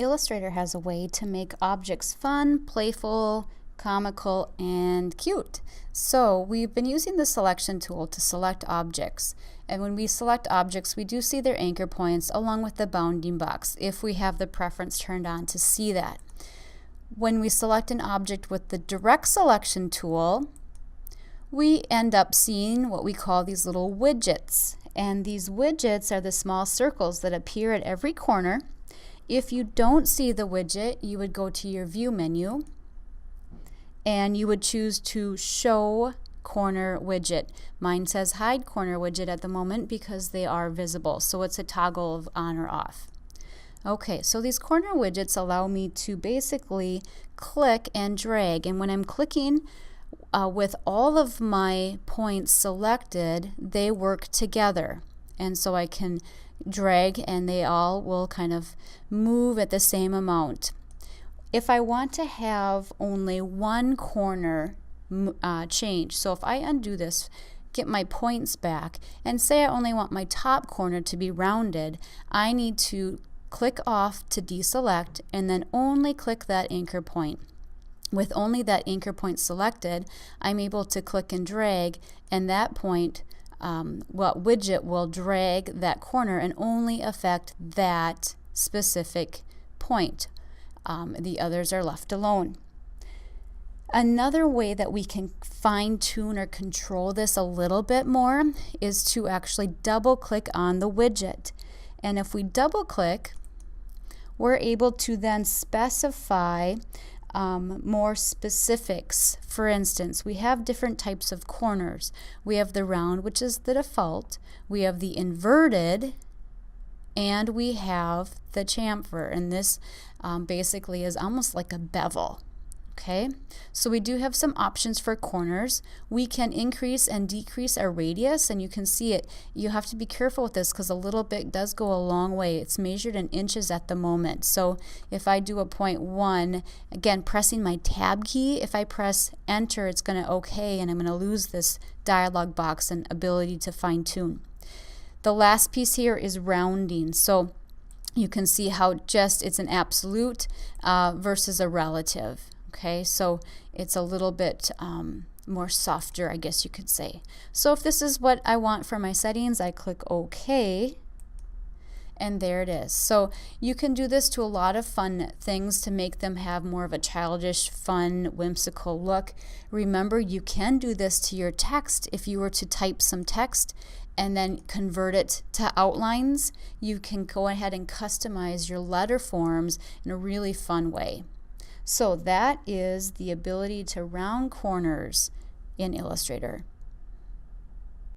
Illustrator has a way to make objects fun, playful, comical, and cute. So we've been using the selection tool to select objects. And when we select objects, we do see their anchor points along with the bounding box if we have the preference turned on to see that. When we select an object with the direct selection tool, we end up seeing what we call these little widgets. And these widgets are the small circles that appear at every corner. If you don't see the widget, you would go to your View menu and you would choose to Show Corner Widget. Mine says Hide Corner Widget at the moment because they are visible, so it's a toggle of on or off. Okay, so these corner widgets allow me to basically click and drag, and when I'm clicking with all of my points selected, they work together. And so I can drag and they all will kind of move at the same amount. If I want to have only one corner change, so if I undo this, get my points back, and say I only want my top corner to be rounded, I need to click off to deselect and then only click that anchor point. With only that anchor point selected, I'm able to click and drag, and that point, widget will drag that corner and only affect that specific point. The others are left alone. Another way that we can fine-tune or control this a little bit more is to actually double-click on the widget. And if we double-click, we're able to then specify more specifics. For instance, we have different types of corners. We have the round, which is the default. We have the inverted, and we have the chamfer. And this basically is almost like a bevel. Okay, so we do have some options for corners. We can increase and decrease our radius, and you can see it. You have to be careful with this because a little bit does go a long way. It's measured in inches at the moment. So if I do a 0.1, again pressing my tab key, if I press enter, it's going to OK, and I'm going to lose this dialog box and ability to fine tune. The last piece here is rounding. So you can see how just it's an absolute versus a relative. Okay, so it's a little bit more softer, I guess you could say. So if this is what I want for my settings, I click OK, and there it is. So you can do this to a lot of fun things to make them have more of a childish, fun, whimsical look. Remember, you can do this to your text. If you were to type some text and then convert it to outlines, you can go ahead and customize your letter forms in a really fun way. So that is the ability to round corners in Illustrator.